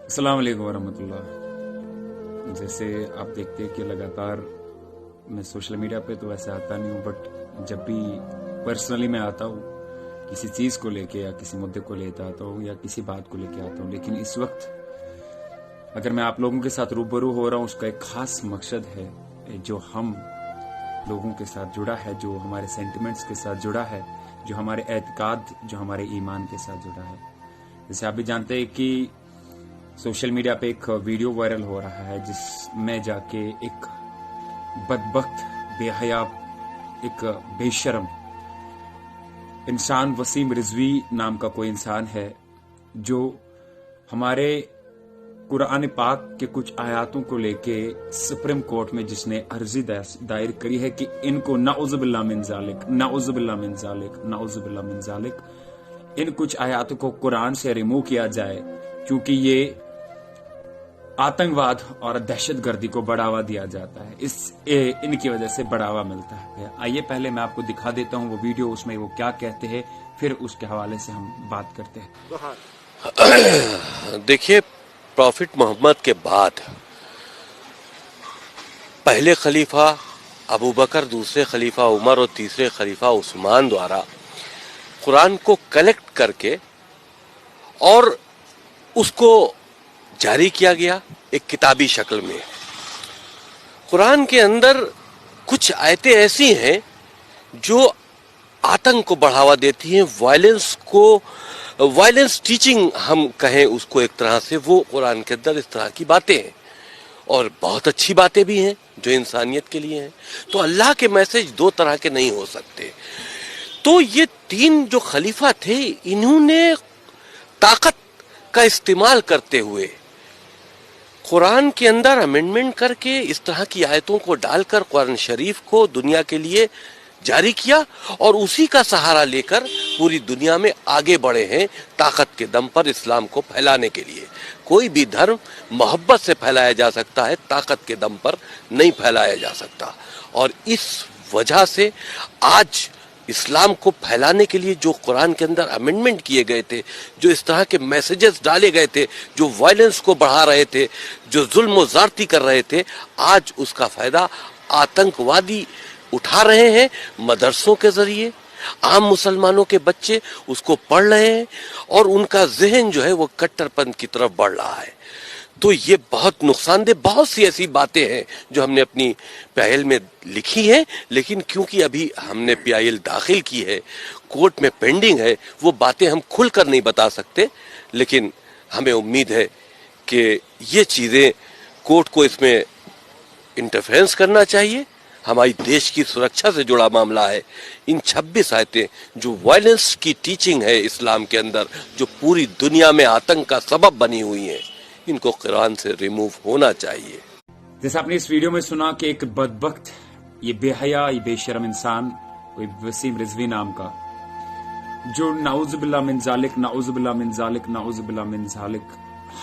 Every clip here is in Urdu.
السلام علیکم ورحمۃ اللہ۔ جیسے آپ دیکھتے ہیں کہ لگاتار میں سوشل میڈیا پہ تو ویسے آتا نہیں ہوں، بٹ جب بھی پرسنلی میں آتا ہوں کسی چیز کو لے کے یا کسی مدعے کو لے کے آتا ہوں یا کسی بات کو لے کے آتا ہوں، لیکن اس وقت اگر میں آپ لوگوں کے ساتھ روبرو ہو رہا ہوں، اس کا ایک خاص مقصد ہے جو ہم لوگوں کے ساتھ جڑا ہے، جو ہمارے سینٹیمنٹس کے ساتھ جڑا ہے، جو ہمارے اعتقاد، جو ہمارے ایمان کے ساتھ جڑا ہے۔ جیسے آپ بھی جانتے ہیں کہ سوشل میڈیا پہ ایک ویڈیو وائرل ہو رہا ہے جس میں جا کے ایک بدبخت، بے حیا، ایک بے شرم انسان، وسیم رضوی نام کا کوئی انسان ہے، جو ہمارے قرآن پاک کے کچھ آیاتوں کو لے کے سپریم کورٹ میں جس نے عرضی دائر کری ہے کہ ان کو نعوذ باللہ من ذالک، نعوذ باللہ من ذالک، نعوذ باللہ من ذالک، ان کچھ آیاتوں کو قرآن سے ریموو کیا جائے، کیونکہ یہ آتنکواد اور دہشت گردی کو بڑھاوا دیا جاتا ہے، ان کی وجہ سے بڑھاوا ملتا ہے۔ آئیے پہلے میں آپ کو دکھا دیتا ہوں وہ ویڈیو، اس میں وہ کیا کہتے ہیں، پھر اس کے حوالے سے ہم بات کرتے ہیں۔ دیکھیے، پروفٹ محمد کے بعد پہلے خلیفہ ابو بکر، دوسرے خلیفہ عمر اور تیسرے خلیفہ عثمان دوارا قرآن کو کلیکٹ کر کے اور اس کو جاری کیا گیا ایک کتابی شکل میں۔ قرآن کے اندر کچھ آیتیں ایسی ہیں جو آتنک کو بڑھاوا دیتی ہیں، وائلنس ٹیچنگ ہم کہیں اس کو ایک طرح سے، وہ قرآن کے اندر اس طرح کی باتیں ہیں، اور بہت اچھی باتیں بھی ہیں جو انسانیت کے لیے ہیں۔ تو اللہ کے میسج دو طرح کے نہیں ہو سکتے۔ تو یہ تین جو خلیفہ تھے، انہوں نے طاقت کا استعمال کرتے ہوئے قرآن کے اندر امینڈمنٹ کر کے اس طرح کی آیتوں کو ڈال کر قرآن شریف کو دنیا کے لیے جاری کیا، اور اسی کا سہارا لے کر پوری دنیا میں آگے بڑھے ہیں طاقت کے دم پر اسلام کو پھیلانے کے لیے۔ کوئی بھی دھرم محبت سے پھیلایا جا سکتا ہے، طاقت کے دم پر نہیں pھیلایا جا سکتا۔ اور اس وجہ سے آج اسلام کو پھیلانے کے لیے جو قرآن کے اندر امینڈمنٹ کیے گئے تھے، جو اس طرح کے میسیجز ڈالے گئے تھے، جو وائلنس کو بڑھا رہے تھے، جو ظلم و زیادتی کر رہے تھے، آج اس کا فائدہ آتنکوادی اٹھا رہے ہیں۔ مدرسوں کے ذریعے عام مسلمانوں کے بچے اس کو پڑھ رہے ہیں، اور ان کا ذہن جو ہے وہ کٹر پنتھ کی طرف بڑھ رہا ہے۔ تو یہ بہت نقصان دہ، بہت سی ایسی باتیں ہیں جو ہم نے اپنی PIL میں لکھی ہیں، لیکن کیونکہ ابھی ہم نے PIL داخل کی ہے، کورٹ میں پینڈنگ ہے، وہ باتیں ہم کھل کر نہیں بتا سکتے، لیکن ہمیں امید ہے کہ یہ چیزیں کورٹ کو اس میں انٹرفیرنس کرنا چاہیے۔ ہماری دیش کی سرکشا سے جڑا معاملہ ہے۔ ان 26 آیتیں جو وائلنس کی ٹیچنگ ہے اسلام کے اندر، جو پوری دنیا میں آتنک کا سبب بنی ہوئی ہیں، ان کو قرآن سے ریموو ہونا چاہیے۔ جیسا آپ نے اس ویڈیو میں سنا کہ ایک بدبخت، یہ بے حیا، یہ بے شرم انسان، کوئی وسیم رضوی نام کا، جو نعوذ باللہ من ذالک، نعوذ باللہ من ذالک، نعوذ باللہ من ذالک،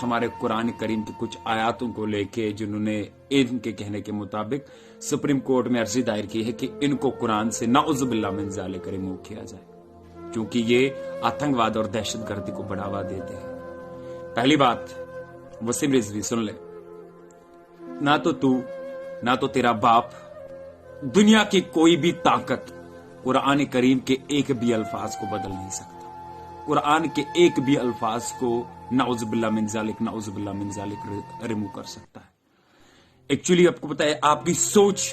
ہمارے قرآن کریم کی کچھ آیاتوں کو لے کے جنہوں نے ان کے کہنے کے مطابق سپریم کورٹ میں عرضی دائر کی ہے کہ ان کو قرآن سے نعوذ باللہ من ذالک ریموو کیا جائے، کیونکہ یہ آتنکواد اور دہشت گردی کو بڑھاوا دیتے ہیں۔ پہلی بات، وسیم رضوی سن لے، نہ تو تیرا باپ، دنیا کی کوئی بھی طاقت قرآن کریم کے ایک بھی الفاظ کو بدل نہیں سکتا۔ قرآن کے ایک بھی الفاظ کو نعوذ باللہ من ذالک، نعوذ باللہ من ذالک ریموو کر سکتا ہے۔ ایکچولی آپ کو پتا ہے، آپ کی سوچ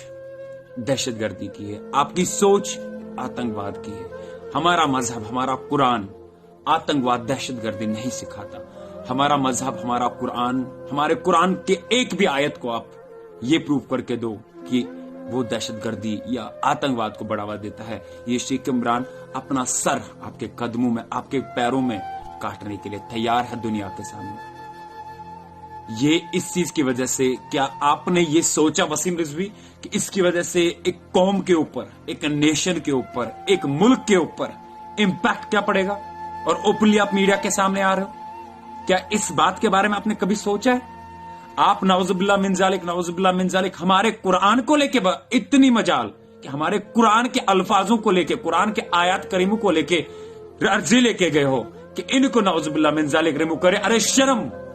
دہشت گردی کی ہے، آپ کی سوچ آتنکواد کی ہے۔ ہمارا مذہب، ہمارا قرآن آتنکواد، دہشت گردی نہیں سکھاتا۔ ہمارا مذہب، ہمارا قرآن، ہمارے قرآن کے ایک بھی آیت کو آپ یہ پروف کر کے دو کہ وہ دہشت گردی یا آتنکواد کو بڑھاوا دیتا ہے، یہ شیخ عمران اپنا سر آپ کے قدموں میں، آپ کے پیروں میں کاٹنے کے لیے تیار ہے دنیا کے سامنے۔ یہ اس چیز کی وجہ سے، کیا آپ نے یہ سوچا وسیم رضوی کہ اس کی وجہ سے ایک قوم کے اوپر، ایک نیشن کے اوپر، ایک ملک کے اوپر امپیکٹ کیا پڑے گا؟ اور اوپنلی آپ میڈیا کے سامنے آ رہے ہو، کیا اس بات کے بارے میں آپ نے کبھی سوچا ہے؟ آپ نعوذ باللہ من ذالک، نعوذ باللہ من ذالک، ہمارے قرآن کو لے کے اتنی مجال کہ ہمارے قرآن کے الفاظوں کو لے کے، قرآن کے آیات کریموں کو لے کے عرضی لے کے گئے ہو کہ ان کو نعوذ باللہ من ذالک ریموو کرے۔ ارے شرم